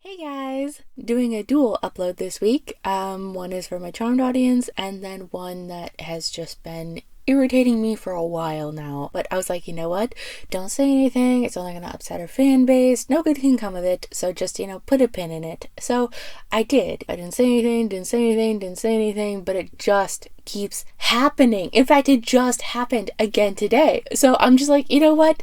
Hey guys! Doing a dual upload this week. One is for my Charmed audience, and then one that has just been irritating me for a while now. But I was like, you know what? Don't say anything. It's only gonna upset her fan base. No good can come of it. So just, put a pin in it. So I did. I didn't say anything, but it just keeps happening. In fact, it just happened again today. So I'm just like, you know what?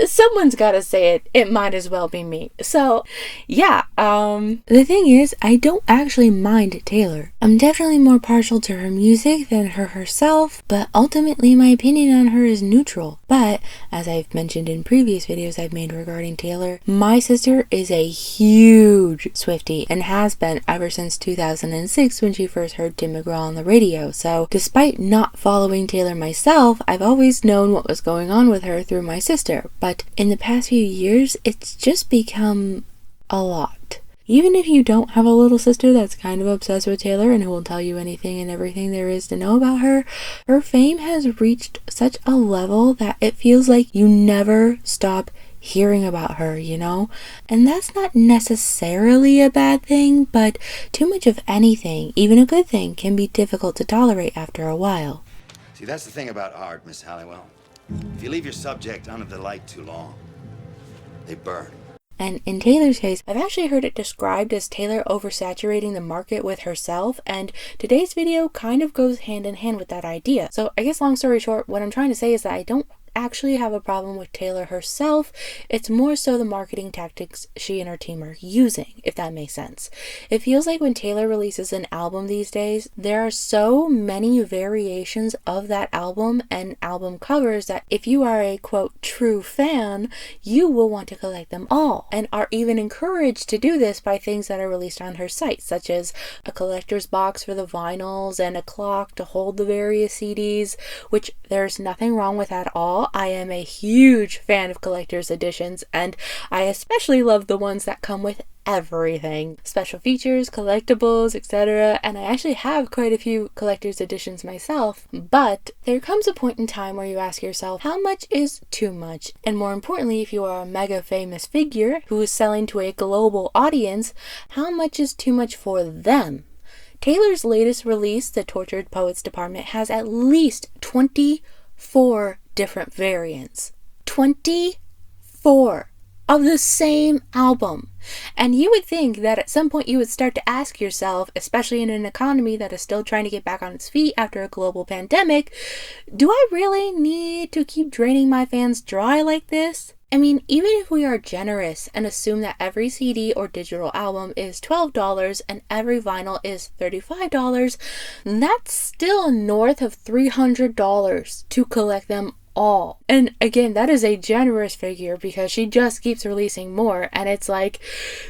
Someone's gotta say it. It might as well be me. So, yeah, the thing is, I don't actually mind Taylor. I'm definitely more partial to her music than her herself, but ultimately my opinion on her is neutral. But, as I've mentioned in previous videos I've made regarding Taylor, my sister is a huge Swiftie and has been ever since 2006 when she first heard Tim McGraw on the radio. So, despite not following Taylor myself, I've always known what was going on with her through my sister. But in the past few years, it's just become a lot. Even if you don't have a little sister that's kind of obsessed with Taylor and who will tell you anything and everything there is to know about her, her fame has reached such a level that it feels like you never stop hearing about her, And that's not necessarily a bad thing, but too much of anything, even a good thing, can be difficult to tolerate after a while. See, that's the thing about art, Miss Halliwell. If you leave your subject under the light too long, they burn. And in Taylor's case, I've actually heard it described as Taylor oversaturating the market with herself, and today's video kind of goes hand in hand with that idea. So I guess long story short, what I'm trying to say is that I don't actually have a problem with Taylor herself. It's more so the marketing tactics she and her team are using, if that makes sense. It feels like when Taylor releases an album these days, there are so many variations of that album and album covers that if you are a quote true fan, you will want to collect them all, and are even encouraged to do this by things that are released on her site, such as a collector's box for the vinyls and a clock to hold the various CDs, which there's nothing wrong with at all. I am a huge fan of collector's editions, and I especially love the ones that come with everything. Special features, collectibles, etc. And I actually have quite a few collector's editions myself. But there comes a point in time where you ask yourself, how much is too much? And more importantly, if you are a mega famous figure who is selling to a global audience, how much is too much for them? Taylor's latest release, the Tortured Poets Department, has at least 24 different variants. 24 of the same album. And you would think that at some point you would start to ask yourself, especially in an economy that is still trying to get back on its feet after a global pandemic, do I really need to keep draining my fans dry like this? I mean, even if we are generous and assume that every CD or digital album is $12 and every vinyl is $35, that's still north of $300 to collect them all. And again, that is a generous figure because she just keeps releasing more, and it's like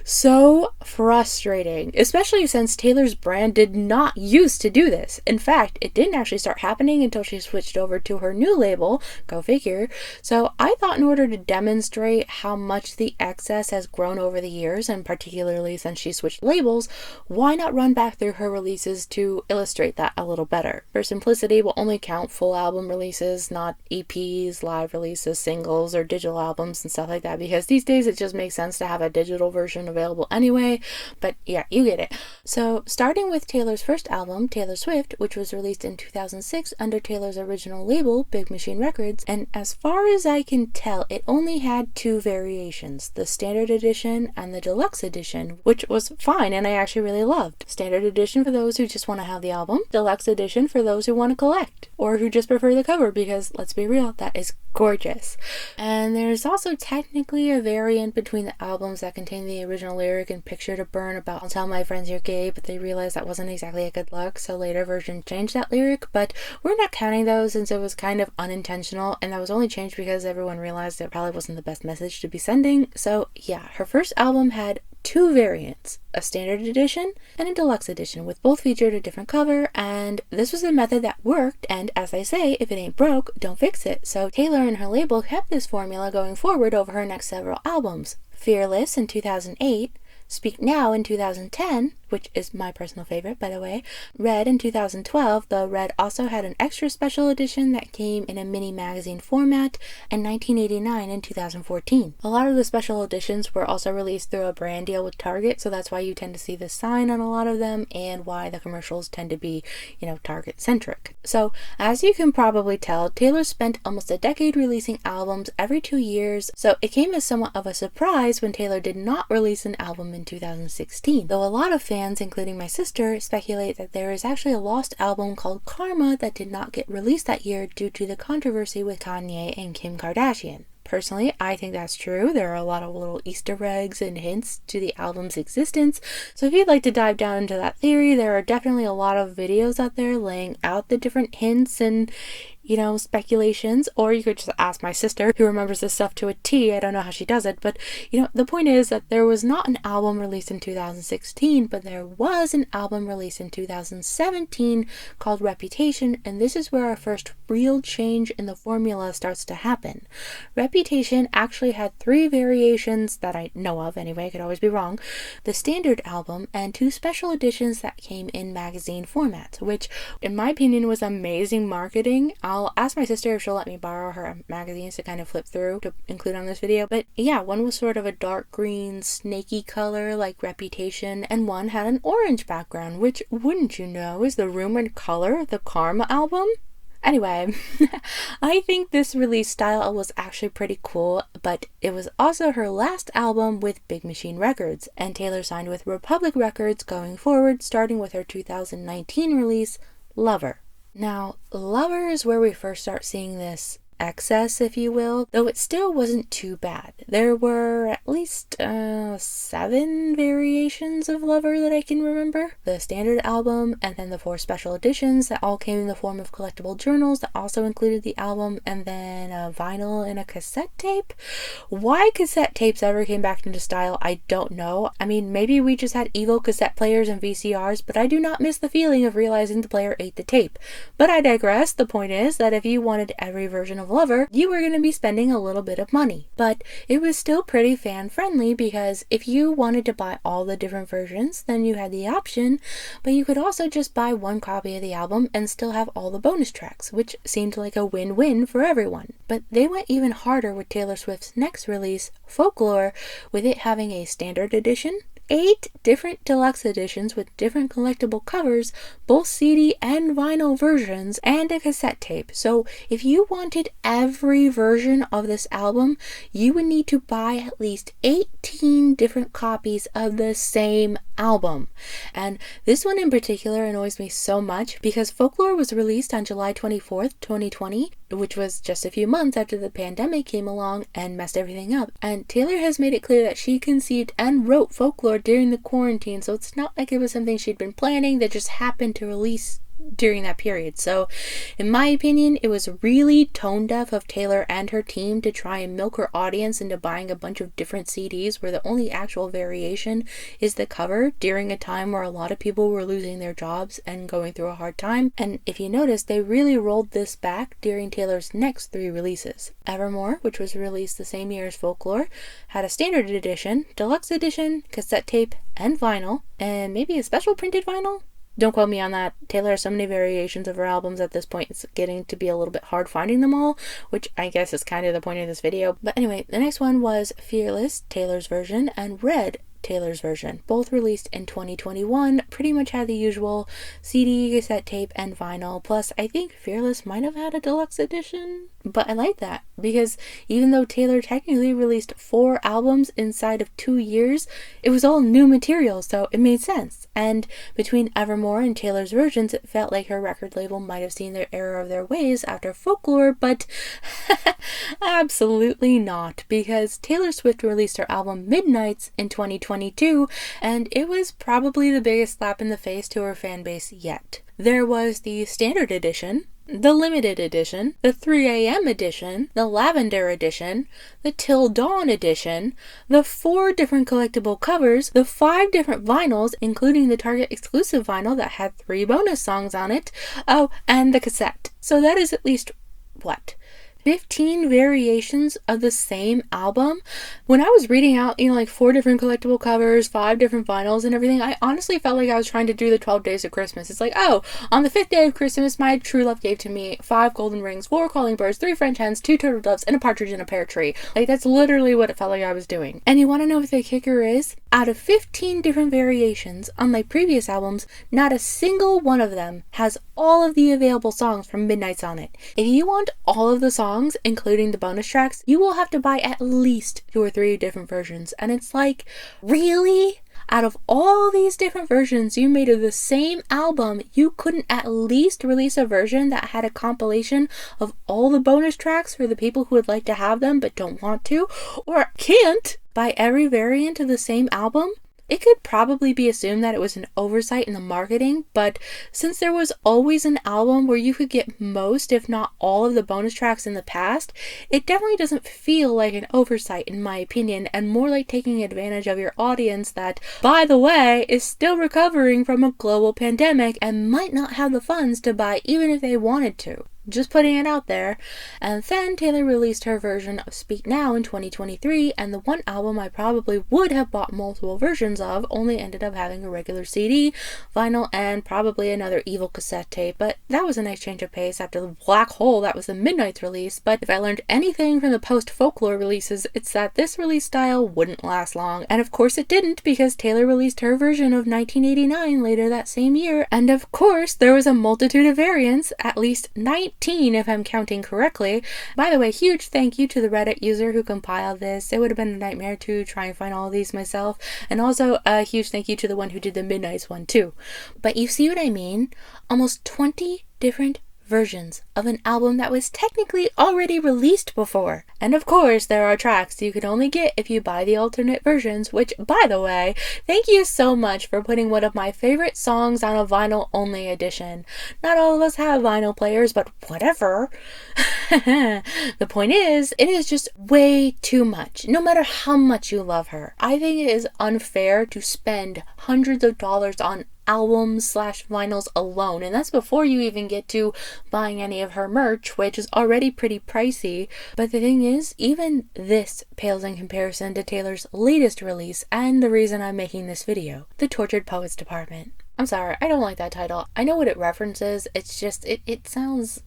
so frustrating, especially since Taylor's brand did not used to do this. In fact, it didn't actually start happening until she switched over to her new label, go figure. So I thought in order to demonstrate how much the excess has grown over the years, and particularly since she switched labels, why not run back through her releases to illustrate that a little better. For simplicity, we'll only count full album releases, not EPs, live releases, singles, or digital albums and stuff like that, because these days it just makes sense to have a digital version available anyway. But yeah, you get it. So starting with Taylor's first album, Taylor Swift, which was released in 2006 under Taylor's original label, Big Machine Records, and as far as I can tell, it only had two variations, the standard edition and the deluxe edition, which was fine and I actually really loved. Standard edition for those who just want to have the album, deluxe edition for those who want to collect, or who just prefer the cover, because let's be real, that is gorgeous. And there's also technically a variant between the albums that contain the original lyric and Picture to Burn about "I'll tell my friends you're gay," but they realized that wasn't exactly a good look, so later version changed that lyric, but we're not counting those since it was kind of unintentional, and that was only changed because everyone realized it probably wasn't the best message to be sending. So yeah, her first album had two variants, a standard edition and a deluxe edition, with both featured a different cover, and this was a method that worked, and as I say, if it ain't broke, don't fix it. So Taylor and her label kept this formula going forward over her next several albums. Fearless in 2008, Speak Now in 2010, which is my personal favorite, by the way. Red in 2012, the Red also had an extra special edition that came in a mini magazine format, and 1989 in 2014. A lot of the special editions were also released through a brand deal with Target, so that's why you tend to see the sign on a lot of them and why the commercials tend to be, Target centric. So, as you can probably tell, Taylor spent almost a decade releasing albums every 2 years, so it came as somewhat of a surprise when Taylor did not release an album in 2016. Though a lot of fans, including my sister, speculate that there is actually a lost album called Karma that did not get released that year due to the controversy with Kanye and Kim Kardashian. Personally, I think that's true. There are a lot of little Easter eggs and hints to the album's existence. So if you'd like to dive down into that theory, there are definitely a lot of videos out there laying out the different hints and speculations, or you could just ask my sister, who remembers this stuff to a T. I don't know how she does it, but the point is that there was not an album released in 2016, but there was an album released in 2017 called Reputation, and this is where our first real change in the formula starts to happen. Reputation actually had 3 variations that I know of anyway, I could always be wrong, the standard album, and 2 special editions that came in magazine formats, which in my opinion was amazing marketing. I'll ask my sister if she'll let me borrow her magazines to kind of flip through to include on this video. But yeah, one was sort of a dark green, snaky color like Reputation, and one had an orange background, which, wouldn't you know, is the rumored color of the Karma album? Anyway, I think this release style was actually pretty cool, but it was also her last album with Big Machine Records, and Taylor signed with Republic Records going forward, starting with her 2019 release, Lover. Now, Lover is where we first start seeing this excess, if you will, though it still wasn't too bad. There were at least 7 variations of Lover that I can remember. The standard album, and then the 4 special editions that all came in the form of collectible journals that also included the album, and then a vinyl and a cassette tape. Why cassette tapes ever came back into style, I don't know. I mean, maybe we just had evil cassette players and VCRs, but I do not miss the feeling of realizing the player ate the tape. But I digress. The point is that if you wanted every version of Lover, you were going to be spending a little bit of money. But it was still pretty fan friendly, because if you wanted to buy all the different versions, then you had the option, but you could also just buy one copy of the album and still have all the bonus tracks, which seemed like a win-win for everyone. But they went even harder with Taylor Swift's next release, Folklore, with it having a standard edition, 8 different deluxe editions with different collectible covers, both CD and vinyl versions, and a cassette tape. So if you wanted every version of this album, you would need to buy at least 18 different copies of the same album. And this one in particular annoys me so much because Folklore was released on July 24th, 2020, which was just a few months after the pandemic came along and messed everything up. And Taylor has made it clear that she conceived and wrote Folklore during the quarantine, so it's not like it was something she'd been planning that just happened to release during that period. So in my opinion, it was really tone deaf of Taylor and her team to try and milk her audience into buying a bunch of different CDs where the only actual variation is the cover during a time where a lot of people were losing their jobs and going through a hard time. And if you notice, they really rolled this back during Taylor's next 3 releases. Evermore, which was released the same year as Folklore, had a standard edition, deluxe edition, cassette tape, and vinyl, and maybe a special printed vinyl? Don't quote me on that. Taylor has so many variations of her albums at this point, it's getting to be a little bit hard finding them all, which I guess is kind of the point of this video. But anyway, the next one was Fearless, Taylor's version, and Red, Taylor's version. Both released in 2021, pretty much had the usual CD, cassette tape, and vinyl. Plus, I think Fearless might have had a deluxe edition, but I like that because even though Taylor technically released 4 albums inside of 2 years, it was all new material, so it made sense. And between Evermore and Taylor's versions, it felt like her record label might have seen their error of their ways after Folklore, but absolutely not, because Taylor Swift released her album Midnights in 2022, and it was probably the biggest slap in the face to her fan base yet. There was the standard edition, the limited edition, the 3 a.m. edition, the lavender edition, the Till Dawn edition, the 4 different collectible covers, the 5 different vinyls, including the Target exclusive vinyl that had 3 bonus songs on it, oh, and the cassette. So that is at least, what, 15 variations of the same album. When I was reading out, 4 different collectible covers, 5 different vinyls and everything, I honestly felt like I was trying to do the 12 days of Christmas. It's like, oh, on the 5th day of Christmas, my true love gave to me 5 golden rings, 4 calling birds, 3 French hens, 2 turtle doves, and a partridge in a pear tree. Like, that's literally what it felt like I was doing. And you want to know what the kicker is? Out of 15 different variations on my previous albums, not a single one of them has all of the available songs from Midnight's on it. If you want all of the songs, including the bonus tracks, you will have to buy at least 2 or 3 different versions. And it's like, really? Out of all these different versions you made of the same album, you couldn't at least release a version that had a compilation of all the bonus tracks for the people who would like to have them but don't want to, or can't buy every variant of the same album? It could probably be assumed that it was an oversight in the marketing, but since there was always an album where you could get most, if not all, of the bonus tracks in the past, it definitely doesn't feel like an oversight in my opinion, and more like taking advantage of your audience that, by the way, is still recovering from a global pandemic and might not have the funds to buy even if they wanted to. Just putting it out there. And then Taylor released her version of Speak Now in 2023, and the one album I probably would have bought multiple versions of only ended up having a regular CD, vinyl, and probably another evil cassette tape, but that was a nice change of pace after the black hole that was the Midnight's release. But if I learned anything from the post-folklore releases, it's that this release style wouldn't last long, and of course it didn't, because Taylor released her version of 1989 later that same year, and of course there was a multitude of variants, at least 19 if I'm counting correctly. By the way, huge thank you to the Reddit user who compiled this. It would have been a nightmare to try and find all of these myself. And also a huge thank you to the one who did the Midnight's one too. But you see what I mean? Almost 20 different versions of an album that was technically already released before. And of course, there are tracks you can only get if you buy the alternate versions, which, by the way, thank you so much for putting one of my favorite songs on a vinyl only edition. Not all of us have vinyl players, but whatever. The point is, it is just way too much, no matter how much you love her. I think it is unfair to spend hundreds of dollars on albums/vinyls alone, and that's before you even get to buying any of her merch, which is already pretty pricey. But the thing is, even this pales in comparison to Taylor's latest release, and the reason I'm making this video, The Tortured Poets Department. I'm sorry, I don't like that title. I know what it references, it's just, it sounds...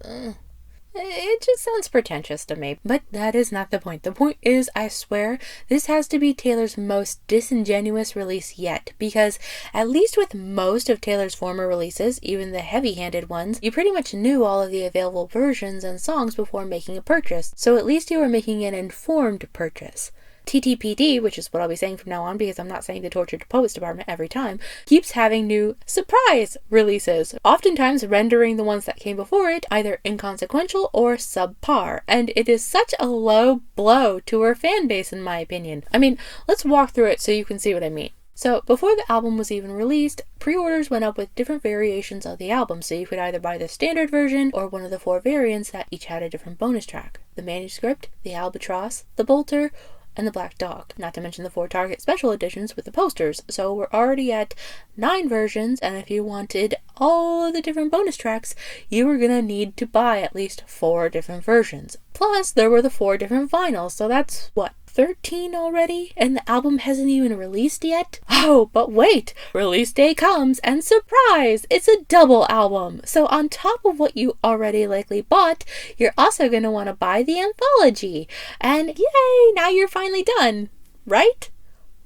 It just sounds pretentious to me, but that is not the point. The point is, I swear, this has to be Taylor's most disingenuous release yet, because at least with most of Taylor's former releases, even the heavy-handed ones, you pretty much knew all of the available versions and songs before making a purchase, so at least you were making an informed purchase. TTPD, which is what I'll be saying from now on because I'm not saying the Tortured Poets Department every time, keeps having new surprise releases, oftentimes rendering the ones that came before it either inconsequential or subpar, and it is such a low blow to her fan base in my opinion. I mean, let's walk through it so you can see what I mean. So, before the album was even released, pre-orders went up with different variations of the album, so you could either buy the standard version or one of the 4 variants that each had a different bonus track. The Manuscript, the Albatross, the Bolter, and the Black Dog, not to mention the 4 Target special editions with the posters. So we're already at 9 versions, and if you wanted all of the different bonus tracks, you were gonna need to buy at least 4 different versions. Plus, there were the 4 different vinyls, so that's, what, 13 already? And the album hasn't even released yet? Oh, but wait! Release day comes, and surprise! It's a double album! So on top of what you already likely bought, you're also going to want to buy the anthology. And yay! Now you're finally done. Right?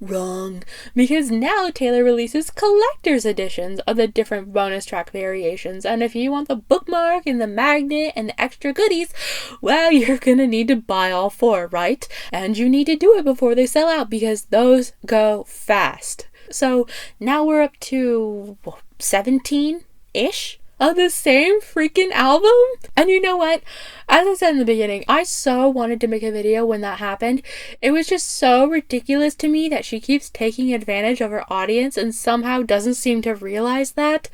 Wrong, because now Taylor releases collector's editions of the different bonus track variations, and if you want the bookmark and the magnet and the extra goodies, well, you're gonna need to buy all 4, right? And you need to do it before they sell out because those go fast. So now we're up to 17-ish of the same freaking album? And you know what? As I said in the beginning, I so wanted to make a video when that happened. It was just so ridiculous to me that she keeps taking advantage of her audience and somehow doesn't seem to realize that.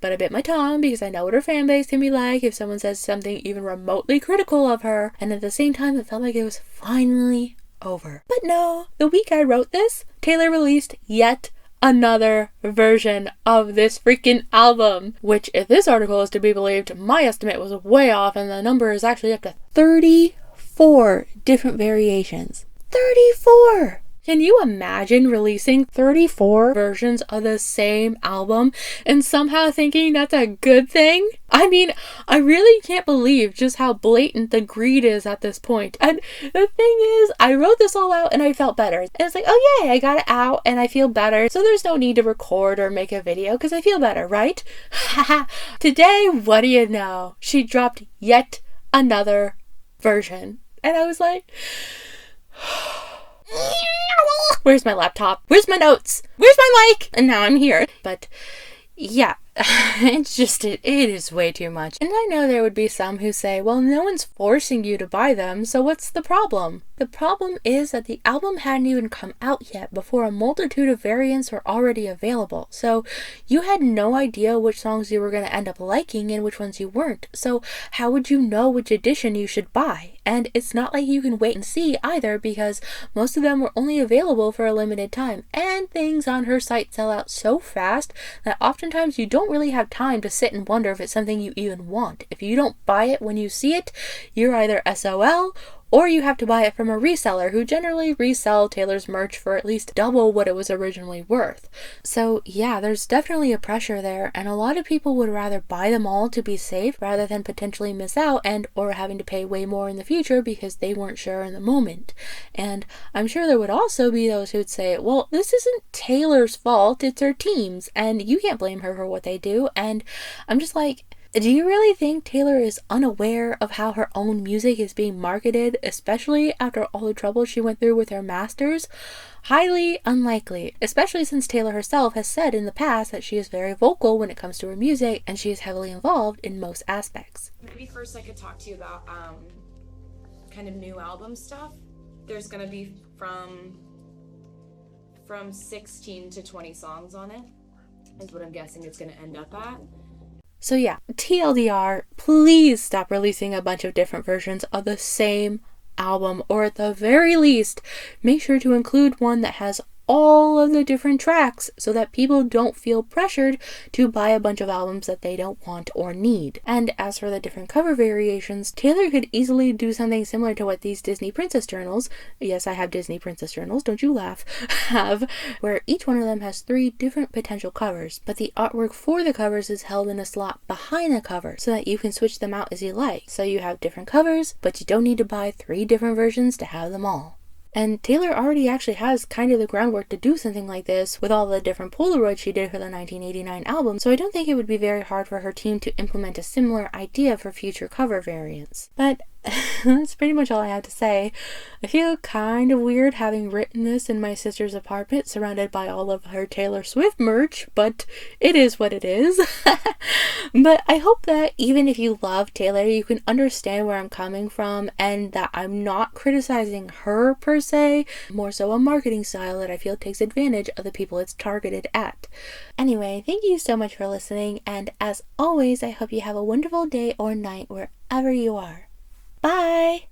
But I bit my tongue because I know what her fan base can be like if someone says something even remotely critical of her. And at the same time, it felt like it was finally over. But no, the week I wrote this, Taylor released yet another version of this freaking album, which, if this article is to be believed, my estimate was way off and the number is actually up to 34 34 different variations. 34! Can you imagine releasing 34 versions of the same album and somehow thinking that's a good thing? I mean, I really can't believe just how blatant the greed is at this point. And the thing is, I wrote this all out and I felt better. And it's like, oh yay, I got it out and I feel better. So there's no need to record or make a video because I feel better, right? Today, what do you know? She dropped yet another version. And I was like... Where's my laptop? Where's my notes? Where's my mic? And now I'm here. But yeah, it is way too much. And I know there would be some who say, well, no one's forcing you to buy them, so what's the problem? The problem is that the album hadn't even come out yet before a multitude of variants were already available. So you had no idea which songs you were going to end up liking and which ones you weren't. So how would you know which edition you should buy? And it's not like you can wait and see either, because most of them were only available for a limited time. And things on her site sell out so fast that oftentimes you don't really have time to sit and wonder if it's something you even want. If you don't buy it when you see it, you're either SOL or you have to buy it from a reseller who generally resell Taylor's merch for at least double what it was originally worth. So yeah, there's definitely a pressure there, and a lot of people would rather buy them all to be safe rather than potentially miss out and or having to pay way more in the future because they weren't sure in the moment. And I'm sure there would also be those who would say, well, this isn't Taylor's fault, it's her team's, and you can't blame her for what they do. And I'm just like, do you really think Taylor is unaware of how her own music is being marketed, especially after all the trouble she went through with her masters? Highly unlikely, especially since Taylor herself has said in the past that she is very vocal when it comes to her music and she is heavily involved in most aspects. Maybe first I could talk to you about kind of new album stuff. There's going to be from 16 to 20 songs on it, is what I'm guessing it's going to end up at. So yeah, TLDR, please stop releasing a bunch of different versions of the same album, or at the very least, make sure to include one that has all of the different tracks so that people don't feel pressured to buy a bunch of albums that they don't want or need. And as for the different cover variations, Taylor could easily do something similar to what these Disney Princess journals, yes, I have Disney Princess journals, don't you laugh, have, where each one of them has 3 different potential covers, but the artwork for the covers is held in a slot behind the cover so that you can switch them out as you like. So you have different covers, but you don't need to buy 3 different versions to have them all. And Taylor already actually has kind of the groundwork to do something like this with all the different Polaroids she did for the 1989 album, so I don't think it would be very hard for her team to implement a similar idea for future cover variants. But that's pretty much all I have to say. I feel kind of weird having written this in my sister's apartment surrounded by all of her Taylor Swift merch, but it is what it is. But I hope that even if you love Taylor, you can understand where I'm coming from and that I'm not criticizing her per se, more so a marketing style that I feel takes advantage of the people it's targeted at. Anyway, thank you so much for listening, and as always, I hope you have a wonderful day or night wherever you are. Bye!